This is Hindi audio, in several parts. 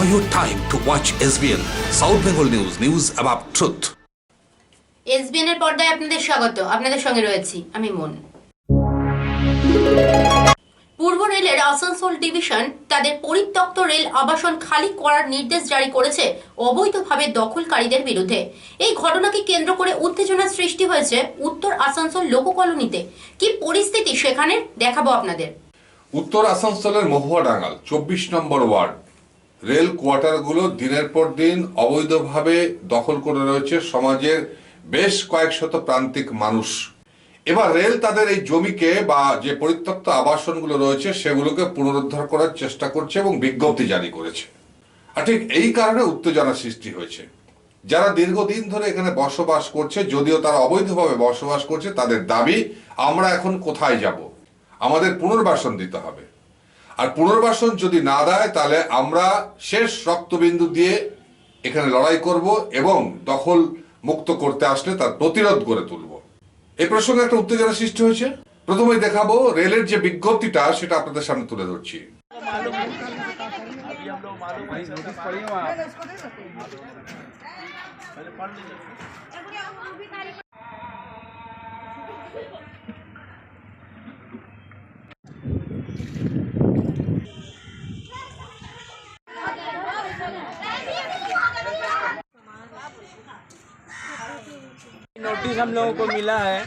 your time to watch SBN, South Bengal News, news about truth. SBN এর পর্দায় আপনাদের স্বাগত। আপনাদের সঙ্গে রয়েছি আমি মন। পূর্ব রেলের আসানসোল ডিভিশন তাদের পরিত্যক্ত রেল আবাসন খালি করার নির্দেশ জারি করেছে অবৈধভাবে দখলকারীদের বিরুদ্ধে। এই ঘটনাকে কেন্দ্র করে উত্তেজনা সৃষ্টি হয়েছে উত্তর আসানসোল লোক কলোনিতে। কি পরিস্থিতি সেখানে দেখাবো আপনাদের। উত্তর আসানসোলের মহুয়াডাঙ্গাল 24 নম্বর ওয়ার্ড রেল কোয়ার্টারগুলো দিনের পর দিন অবৈধভাবে দখল করে রয়েছে সমাজের বেশ কয়েক শত প্রান্তিক মানুষ। এবার রেল তাদের এই জমিকে বা যে পরিত্যক্ত আবাসনগুলো রয়েছে সেগুলোকে পুনরুদ্ধার করার চেষ্টা করছে এবং বিজ্ঞপ্তি জারি করেছে। আর ঠিক এই কারণে উত্তেজনা সৃষ্টি হয়েছে। যারা দীর্ঘদিন ধরে এখানে বসবাস করছে, যদিও তারা অবৈধভাবে বসবাস করছে, তাদের দাবি আমরা এখন কোথায় যাব, আমাদের পুনর্বাসন দিতে হবে। আর পুনর্বাসন যদি না দেয় তাহলে আমরা শেষ রক্তবিন্দু দিয়ে এখানে লড়াই করব এবং দখল মুক্ত করতে আসলে তার প্রতিরোধ করে তুলব। এই প্রসঙ্গে একটা উত্তেজনা সৃষ্টি হয়েছে। প্রথমেই দেখাবো রেলের যে বিজ্ঞপ্তিটা, সেটা আপনাদের সামনে তুলে ধরছি। नोटिस हम लोगों को मिला है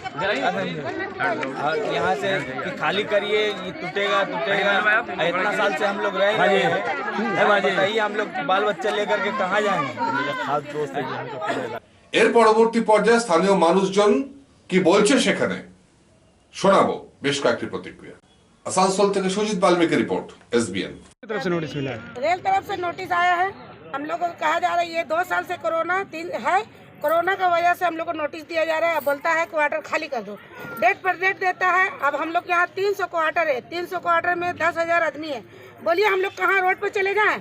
और यहाँ से कि खाली करिए, ये टूटेगा। इतना साल से हम लोग रह रहे हैं, बताइए हम लोग बाल बच्चे लेकर के कहाँ जाएंगे। এর পরবর্তী পর্যায়ে স্থানীয় মানুষজন কি বলছে সেখানে শোনাবো বেশ কয়েকটি প্রতিক্রিয়া। আসানসোল থেকে সুজিত বাল্মীকি রিपोर्ट, SBN। तरफ से नोटिस मिला है, रेल तरफ से नोटिस आया है। हम लोग को कहा जा रहा है ये 2 साल से कोरोना है, कोरोना का वजह से हम लोग को नोटिस दिया जा रहा है। बोलता है क्वार्टर खाली कर दो, डेट पर डेट देता है। अब हम लोग यहाँ 300 क्वार्टर है, 300 क्वार्टर में 10,000 आदमी है। बोलिए हम लोग कहाँ रोड पर चले जाएं?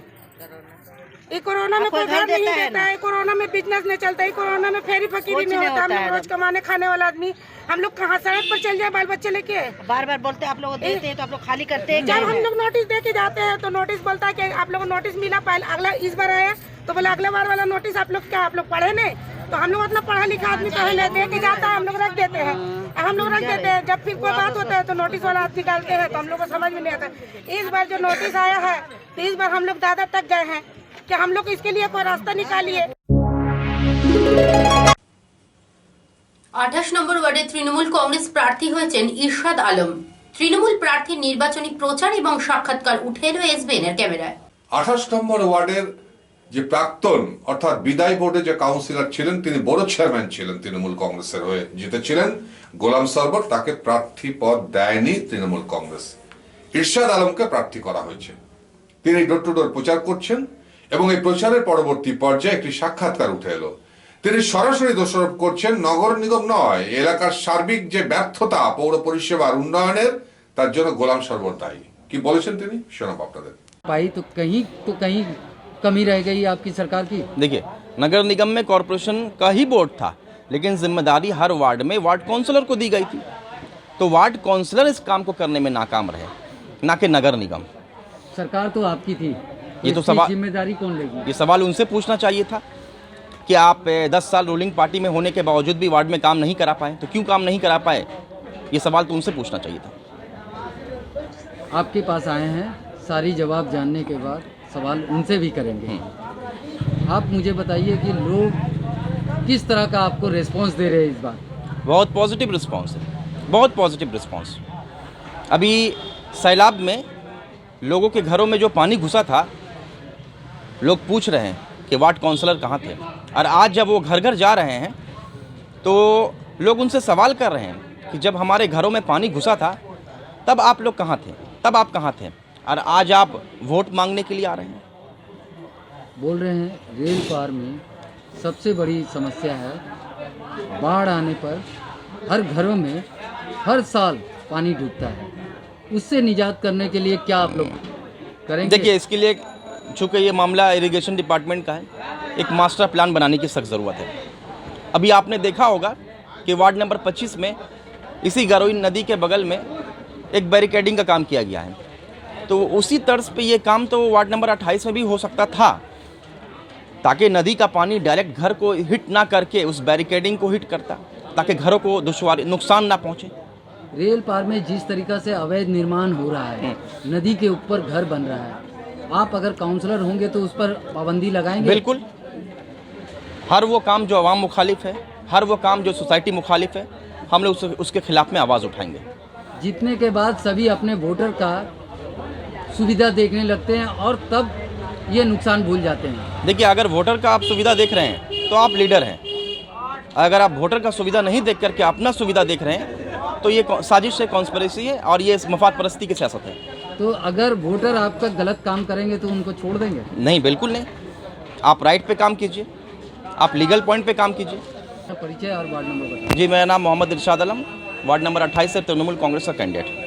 ये कोरोना में कोई घर नहीं देता है, कोरोना में बिजनेस नहीं चलता है, कोरोना में फेरी फकीरी नहीं होता। हम लोग रोज कमाने खाने वाला आदमी, हम लोग कहाँ सड़क पर चल जाए बाल बच्चे लेके? बार बार बोलते हैं आप लोग देते हैं तो आप लोग खाली करते हैं। जब हम लोग नोटिस दे के जाते हैं तो नोटिस बोलता है कि आप लोग को नोटिस मिला, पहले अगला इस बार आया तो बोला अगले बार वाला नोटिस आप लोग क्या आप लोग पढ़े नहीं? तो हम लोग उतना पढ़ा लिखा आदमी पहले दे के जाता है, हम लोग रख देते हैं। हम लोग रख देते हैं, जब फिर कोई बात होता है तो नोटिस वाला आदमी निकालते हैं, तो हम लोग को समझ में नहीं आता। इस बार जो नोटिस आया है तो इस बार हम लोग दादा तक गए हैं कि हम लोग इसके लिए कोई रास्ता निकालिए। 28 নম্বর ওয়ার্ডে তৃণমূল কংগ্রেস প্রার্থী হয়েছেন ইরশাদ আলম। তৃণমূল প্রার্থীর নির্বাচনী প্রচার এবং সাক্ষাৎকার উঠে এলো SBN এর ক্যামেরায়। 28 নম্বর ওয়ার্ডের যে প্রাক্তন অর্থাৎ বিদায় বোর্ডে যে কাউন্সিলর ছিলেন, তিনি বড় চেয়ারম্যান ছিলেন, তৃণমূল কংগ্রেসের হয়ে জিতেছিলেন গোলাম সরবর। তাকে প্রার্থী পদ দেয়নি তৃণমূল কংগ্রেস, ইরশাদ আলমকে প্রার্থী করা হয়েছে। তিনি ডোর টু ডোর প্রচার করছেন এবং এই প্রচারের পরবর্তী পর্যায়ে একটি সাক্ষাৎকার উঠে এলো। তিনি সরাসরি দোষারোপ করছেন নগর নিগম নয়, এলাকার সার্বিক যে ব্যর্থতা পৌর পরিষেবার উন্নয়নের, তার জন্য গোলাম সরবর দায়ী। কি বলেছেন তিনি শোনাবো আপনাদের। पाई तो कहीं कमी रह गई आपकी सरकार की। देखिए, नगर निगम में कॉरपोरेशन का ही बोर्ड था, लेकिन जिम्मेदारी हर वार्ड में वार्ड काउंसलर को दी गई थी। तो वार्ड काउंसलर इस काम को करने में नाकाम रहे, ना कि नगर निगम। सरकार तो आपकी थी, ये तो सवाल, जिम्मेदारी कौन लेगी? ये सवाल उनसे पूछना चाहिए था कि आप 10 साल रूलिंग पार्टी में होने के बावजूद भी वार्ड में काम नहीं करा पाए, तो क्यों काम नहीं करा पाए? ये सवाल तो उनसे पूछना चाहिए था। आपके पास आए हैं, सारी जवाब जानने के बाद सवाल उनसे भी करेंगे। आप मुझे बताइए कि लोग किस तरह का आपको रिस्पांस दे रहे हैं इस बार? बहुत पॉजिटिव रिस्पांस है, बहुत पॉजिटिव रिस्पांस। अभी सैलाब में लोगों के घरों में जो पानी घुसा था, लोग पूछ रहे हैं कि वार्ड काउंसलर कहाँ थे। और आज जब वो घर घर जा रहे हैं तो लोग उनसे सवाल कर रहे हैं कि जब हमारे घरों में पानी घुसा था तब आप लोग कहाँ थे, तब आप कहाँ थे, और आज आप वोट मांगने के लिए आ रहे हैं। बोल रहे हैं रेल पार में सबसे बड़ी समस्या है, बाढ़ आने पर हर घरों में हर साल पानी डूबता है। उससे निजात करने के लिए क्या आप लोग करेंगे? देखिए, इसके लिए चूँकि ये मामला इरिगेशन डिपार्टमेंट का है, एक मास्टर प्लान बनाने की सख्त ज़रूरत है। अभी आपने देखा होगा कि वार्ड नंबर 25 में इसी गरोई नदी के बगल में एक बैरिकेडिंग का काम किया गया है। तो उसी तर्ज पे ये काम तो वार्ड नंबर 28 में भी हो सकता था, ताकि नदी का पानी डायरेक्ट घर को हिट ना करके उस बैरिकेडिंग को हिट करता, ताकि घरों को नुकसान ना पहुँचे। रेल पार में जिस तरीका से अवैध निर्माण हो रहा है, नदी के ऊपर घर बन रहा है, आप अगर काउंसलर होंगे तो उस पर पाबंदी लगाएंगे? बिल्कुल। हर वो काम जो अवाम मुखालिफ है, हर वो काम जो सोसाइटी मुखालिफ है, हम लोग उसके खिलाफ में आवाज़ उठाएंगे। जीतने के बाद सभी अपने वोटर का सुविधा देखने लगते हैं और तब ये नुकसान भूल जाते हैं। देखिए, अगर वोटर का आप सुविधा देख रहे हैं तो आप लीडर हैं, अगर आप वोटर का सुविधा नहीं देख करके अपना सुविधा देख रहे हैं तो ये साजिश है, कॉन्स्पिरेसी है और ये मफाद परस्ती की सियासत है। तो अगर वोटर आपका गलत काम करेंगे तो उनको छोड़ देंगे? नहीं, बिल्कुल नहीं। आप राइट पे काम कीजिए, आप लीगल पॉइंट पे काम कीजिए। परिचय और वार्ड नंबर बताइए। जी, मेरा नाम मोहम्मद इरशाद आलम, वार्ड नंबर 28 से तृणमूल कांग्रेस का कैंडिडेट।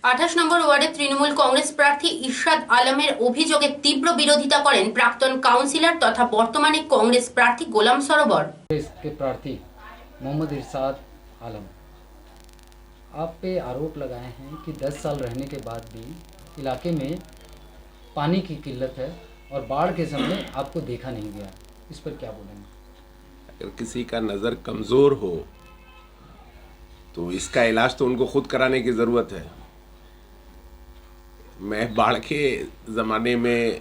28 নম্বর ওয়ার্ডে তৃণমূল কংগ্রেস প্রার্থী ইরশাদ আলমের অভিযোগে তীব্র বিরোধিতা করেন প্রাক্তন কাউন্সিলর তথা বর্তমানে কংগ্রেস প্রার্থী গোলাম সরোবর। के प्रार्थी मोहम्मद इरशाद आलम, आप पे आरोप लगाए हैं कि 10 साल रहने के बाद भी इलाके में पानी की किल्लत है और बाढ़ के समय आपको देखा नहीं गया, इस पर क्या बोलेंगे? अगर किसी का नज़र कमज़ोर हो तो इसका इलाज तो उनको खुद कराने की ज़रूरत है। मैं बाढ़ के ज़माने में,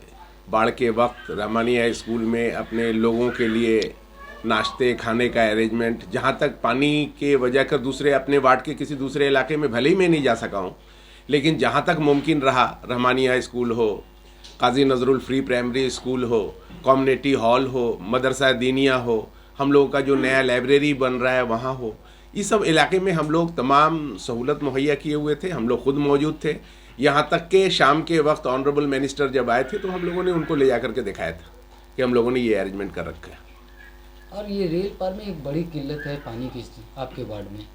बाढ़ के वक्त रहमानिया स्कूल में अपने लोगों के लिए नाश्ते खाने का अरेंजमेंट, जहाँ तक पानी के वजह कर दूसरे अपने वार्ड के किसी दूसरे इलाके में भले ही मैं नहीं जा सका हूँ, लेकिन जहाँ तक मुमकिन रहा, रहमानिया स्कूल हो, काजी नजरुल फ्री प्राइमरी स्कूल हो, कम्युनिटी हॉल हो, मदरसा दीनिया हो, हम लोगों का जो नया लाइब्रेरी बन रहा है वहाँ हो, इस सब इलाके में हम लोग तमाम सहूलत मुहैया किए हुए थे। हम लोग खुद मौजूद थे। यहाँ तक के शाम के वक्त ऑनरेबल मिनिस्टर जब आए थे तो हम लोगों ने उनको ले जाकर के दिखाया था कि हम लोगों ने ये अरेंजमेंट कर रखा है। और ये रेल पार में एक बड़ी किल्लत है पानी की आपके वार्ड में,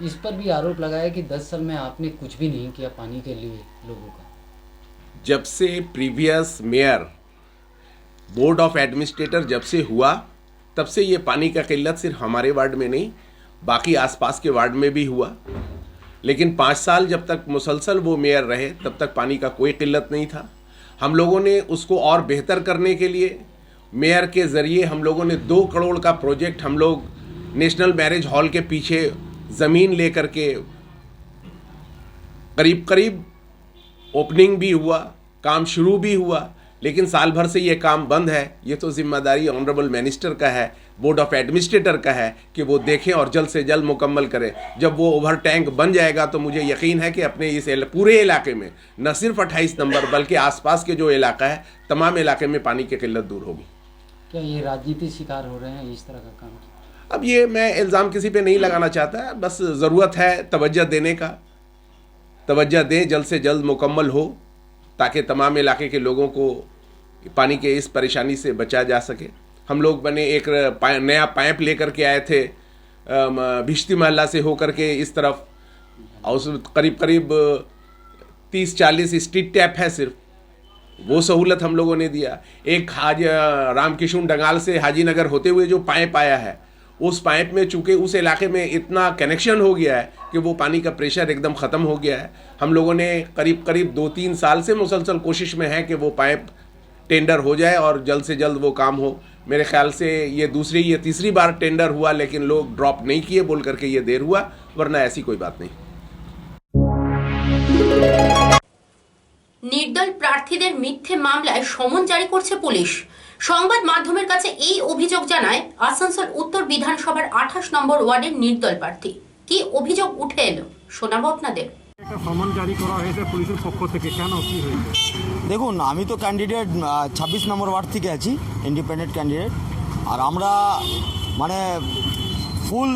इस पर भी आरोप लगाया कि 10 साल में आपने कुछ भी नहीं किया पानी के लिए लोगों का। जब से previous mayor board of administrator जब से हुआ, तब से ये पानी का किल्लत सिर्फ हमारे वार्ड में नहीं, बाकी आसपास के वार्ड में भी हुआ। लेकिन 5 साल जब तक मुसलसल वो मेयर रहे तब तक पानी का कोई किल्लत नहीं था। हम लोगों ने उसको और बेहतर करने के लिए मेयर के ज़रिए हम लोगों ने 2 करोड़ का प्रोजेक्ट, हम लोग नेशनल मैरिज हॉल के पीछे ज़मीन लेकर के करीब करीब ओपनिंग भी हुआ, काम शुरू भी हुआ, लेकिन साल भर से ये काम बंद है। ये तो जिम्मेदारी ऑनरेबल मिनिस्टर का है, बोर्ड ऑफ एडमिनिस्ट्रेटर का है कि वो देखें और जल्द से जल्द मुकम्मल करें। जब वो ओवर टैंक बन जाएगा तो मुझे यकीन है कि अपने इस पूरे इलाके में न सिर्फ 28 नंबर बल्कि आसपास के जो इलाका है तमाम इलाके में पानी की किल्लत दूर होगी। क्या ये राजनीति शिकार हो रहे हैं इस तरह का काम? अब ये मैं इल्ज़ाम किसी पे नहीं लगाना चाहता, बस ज़रूरत है तवज्जो देने का। तवज्जो दें, जल्द से जल्द मुकम्मल हो ताकि तमाम इलाके के लोगों को पानी के इस परेशानी से बचा जा सके। हम लोग बने एक नया पाइप लेकर के आए थे भिश्ती महल्ला से होकर के इस तरफ, और उस करीब करीब 30-40 स्ट्रीट टैप है सिर्फ, वो सहूलत हम लोगों ने दिया। एक रामकिशुन डंगाल से हाजी नगर होते हुए जो पाइप आया है, उस पाइप में चूँकि उस इलाके में इतना कनेक्शन हो गया है कि वो पानी का प्रेशर एकदम ख़त्म हो गया है। हम लोगों ने करीब करीब 2-3 साल से मुसलसल कोशिश में है कि वो पाइप टेंडर हो जाए और जल्द से जल्द वो काम हो। मेरे ख्याल से ये तीसरी बार टेंडर हुआ, लेकिन लोग ड्रॉप नहीं किए बोल करके ये देर हुआ, वरना ऐसी कोई बात नहीं। নির্দল প্রার্থীদের মিথ্যে মামলায় সমন জারি করছে পুলিশ। সংবাদ মাধ্যমের কাছে এই অভিযোগ জানায় আসানসোল উত্তর বিধানসভার 28 নম্বর ওয়ার্ডের নির্দল প্রার্থী। কি অভিযোগ উঠে এলো শোনাবো আপনাদের। একটা সমন জারি করা হয়েছে পুলিশের পক্ষ থেকে, কেন কি হয়েছে? দেখুন, আমি তো ক্যান্ডিডেট 26 নম্বর ওয়ার্ড থেকে আছি, ইন্ডিপেন্ডেন্ট ক্যান্ডিডেট। আর আমরা মানে ফুল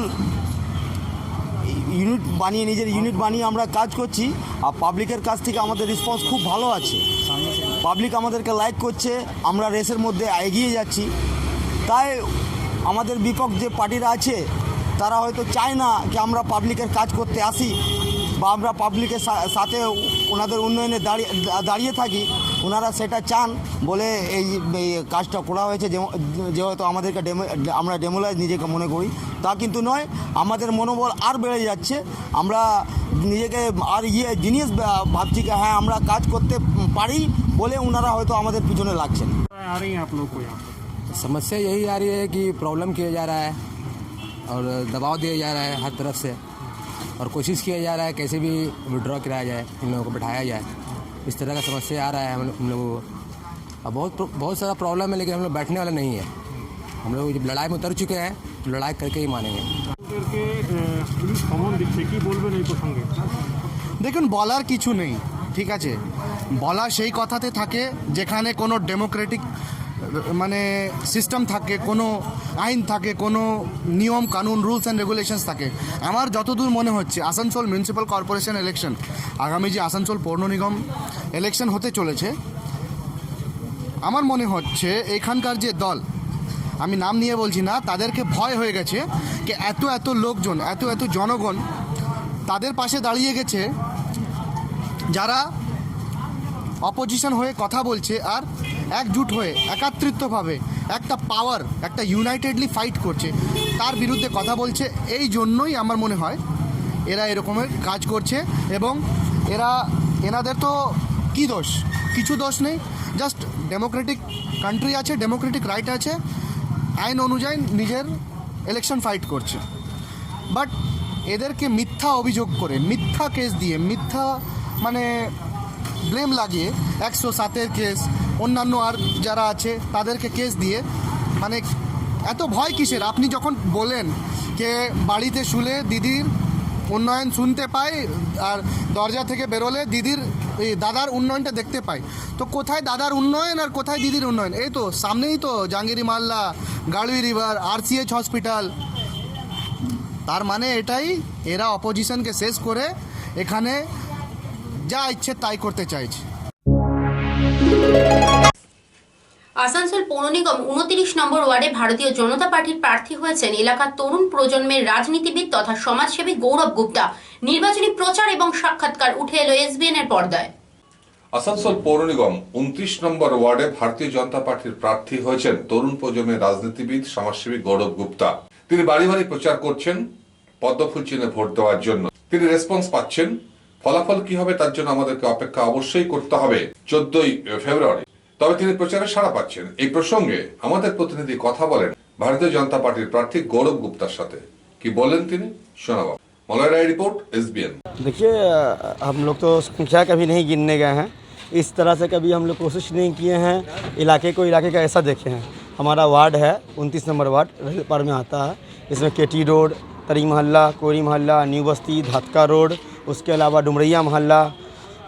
ইউনিট বানিয়ে, নিজের ইউনিট বানিয়ে আমরা কাজ করছি। আর পাবলিকের কাছ থেকে আমাদের রেসপন্স খুব ভালো আছে, পাবলিক আমাদেরকে লাইক করছে, আমরা রেসের মধ্যে এগিয়ে যাচ্ছি। তাই আমাদের বিপক্ষ যে পার্টিরা আছে তারা হয়তো চায় না যে আমরা পাবলিকের কাজ করতে আসি বা আমরা পাবলিকের সাথে ওনাদের উন্নয়নে দাঁড়িয়ে থাকি। ওনারা সেটা চান বলে এই কাজটা করা হয়েছে, যেহেতু আমাদেরকে আমরা ডেমোলাইজ নিজেকে মনে করি, তা কিন্তু নয়। আমাদের মনোবল আর বেড়ে যাচ্ছে, আমরা নিজেকে আর জিনিস ভাবছি কি হ্যাঁ আমরা কাজ করতে পারি, বলে ওনারা হয়তো আমাদের পিছনে লাগছেন। आ रही हैं आप लोग को यहाँ पर? समस्या यही आ रही है कि प्रॉब्लम किया जा रहा है और दबाव दिया जा रहा है हर तरफ से, और कोशिश किया जा रहा है कैसे भी विड्रॉ कराया जाए, इन लोगों को बैठाया जाए। इस तरह का समस्या आ रहा है हम लोगों को। अब बहुत सारा प्रॉब्लम है, लेकिन हम लोग बैठने वाले नहीं है। हम लोग जब लड़ाई में उतर चुके हैं तो लड़ाई करके ही मानेंगे। পুলিশ কমন দিচ্ছে, কি বলবেন এই প্রসঙ্গে? দেখুন, বলার কিছু নেই, ঠিক আছে। বলা সেই কথাতে থাকে যেখানে কোনো ডেমোক্রেটিক মানে সিস্টেম থাকে, কোনো আইন থাকে, কোনো নিয়ম কানুন রুলস অ্যান্ড রেগুলেশনস থাকে। আমার যতদূর মনে হচ্ছে আসানসোল মিউনিসিপ্যাল কর্পোরেশন ইলেকশন, আগামী যে আসানসোল পৌর নিগম ইলেকশন হতে চলেছে, আমার মনে হচ্ছে এখানকার যে দল, আমি নাম নিয়ে বলছি না, তাদেরকে ভয় হয়ে গেছে যে এত লোকজন, এত জনগণ তাদের পাশে দাঁড়িয়ে গেছে, যারা অপোজিশন হয়ে কথা বলছে আর একজুট হয়ে একাত্রিতভাবে একটা পাওয়ার, একটা ইউনাইটেডলি ফাইট করছে, তার বিরুদ্ধে কথা বলছে। এই জন্যই আমার মনে হয় এরা এরকমের কাজ করছে। এবং এনাদের তো কি দোষ? কিছু দোষ নেই, জাস্ট ডেমোক্রেটিক কান্ট্রি আছে, ডেমোক্রেটিক রাইট আছে, আইন অনুযায়ী নিজের ইলেকশন ফাইট করছে। বাট এদেরকে মিথ্যা অভিযোগ করে, মিথ্যা কেস দিয়ে, মিথ্যা মানে ব্লেম লাগিয়ে 107-এর কেস, অন্যান্য আর যারা আছে তাদেরকে কেস দিয়ে, মানে এত ভয় কিসের? আপনি যখন বলেন যে বাড়িতে শুলে দিদির উন্নয়ন শুনতে পাই আর দরজা থেকে বেরোলে দাদার উন্নয়নটা দেখতে পাই, তো কোথায় দাদার উন্নয়ন আর কোথায় দিদির উন্নয়ন? এই তো সামনেই তো জাহাঙ্গীরি মাল্লা, গাড়ুই রিভার, RCH হসপিটাল। তার মানে এটাই, এরা অপোজিশনকে শেষ করে এখানে যা ইচ্ছে তাই করতে চাইছে। আসানসোল পৌর নিগম 29 নম্বর ওয়ার্ডে ভারতীয় জনতা পার্টির প্রার্থী হয়েছেন এলাকার তরুণ প্রজন্মের রাজনীতিবিদ তথা সমাজসেবী গৌরব গুপ্তা। নির্বাচনী প্রচার এবং সাক্ষাৎকার উঠে এলো SBN এর পর্দায়। আসানসোল পৌর নিগম 29 নম্বর ওয়ার্ডে ভারতীয় জনতা পার্টির প্রার্থী হয়েছেন তরুণ প্রজন্মের রাজনীতিবিদ সমাজসেবী গৌরব গুপ্তা। তিনি বাড়ি বাড়ি প্রচার করছেন পদ্মফুল চিহ্নে ভোট দেওয়ার জন্য। তিনি রেসপন্স পাচ্ছেন। ফলাফল কি হবে তার জন্য আমাদেরকে অপেক্ষা অবশ্যই করতে হবে 14ই ফেব্রুয়ারি। তবে তিনি প্রচারে সাড়া পাচ্ছেন। এই প্রসঙ্গে আমাদের প্রতিনিধি কথা বলেন ভারতীয় জনতা পার্টির প্রার্থী গৌরব গুপ্তার সাথে। কি বলেন তিনি শোনাবো। मलय राय रिपोर्ट SBN। देखिए, हम लोग तो संख्या कभी नहीं गिनने गए हैं, इस तरह से कभी हम लोग कोशिश नहीं किए हैं इलाके का ऐसा देखे हैं। हमारा वार्ड है 29 नंबर वार्ड, रेल पार में आता है। इसमें KT रोड, तरी मोहल्ला, कोरी मोहल्ला, न्यू बस्ती, धातका रोड, उसके अलावा डुमरैया मोहल्ला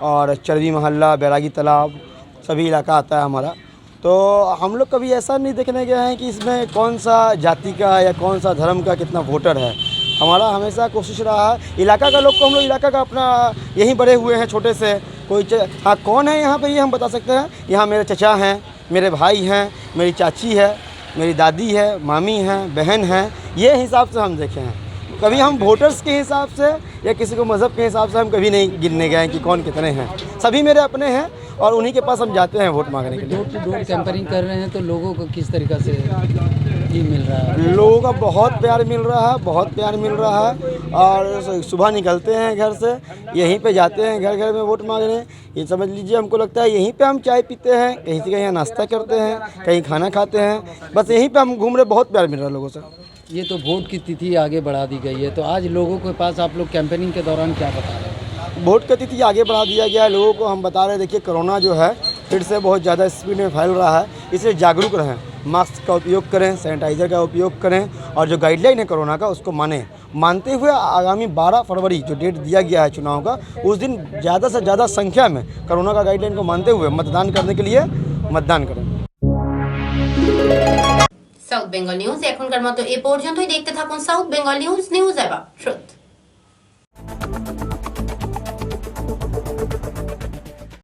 और चरवी मोहल्ला, बैरागी तालाब, सभी इलाका आता है हमारा। तो हम लोग कभी ऐसा नहीं देखने गए हैं कि इसमें कौन सा जाति का या कौन सा धर्म का कितना वोटर है। हमारा हमेशा कोशिश रहा है इलाका का लोग को, हम लोग इलाका का अपना यहीं बड़े हुए हैं छोटे से। कोई हाँ कौन है यहाँ पे ये हम बता सकते हैं। यहाँ मेरे चचा हैं, मेरे भाई हैं, मेरी चाची है, मेरी दादी है, मामी हैं, बहन हैं, ये हिसाब से हम देखे हैं। कभी हम वोटर्स के हिसाब से या किसी को मज़हब के हिसाब से हम कभी नहीं गिनने गए कि कौन कितने हैं। सभी मेरे अपने हैं और उन्हीं के पास हम जाते हैं वोट मांगने के लिए। डोर टू डोर कैंपेनिंग कर रहे हैं तो लोगों को किस तरीक़ा से ये मिल रहा है? लोगों का बहुत प्यार मिल रहा है, बहुत प्यार मिल रहा है। और सुबह निकलते हैं घर से, यहीं पे जाते हैं घर घर में वोट मांगने। ये समझ लीजिए, हमको लगता है यहीं पे हम चाय पीते हैं, कहीं से कहीं नाश्ता करते हैं, कहीं खाना खाते हैं, बस यहीं पे हम घूम रहे। बहुत प्यार मिल रहा है लोगों से। ये तो वोट की तिथि आगे बढ़ा दी गई है, तो आज लोगों के पास आप लोग कैंपेनिंग के दौरान क्या बता रहे हैं? वोट की तिथि आगे बढ़ा दिया गया है लोगों को। हम बता रहे हैं, देखिए कोरोना जो है फिर से बहुत ज़्यादा स्पीड में फैल रहा है, इसलिए जागरूक रहें, मास्क का उपयोग करें, सैनिटाइज़र का उपयोग करें और जो गाइडलाइन है कोरोना का उसको मानते हुए आगामी 12 फरवरी जो डेट दिया गया है चुनाव का, उस दिन ज़्यादा से ज़्यादा संख्या में कोरोना का गाइडलाइन को मानते हुए मतदान करने के लिए मतदान करें। সাউথ বেঙ্গল নিউজ এখনকার মতো এ পর্যন্তই। দেখতে থাকুন south Bengal news, news about truth.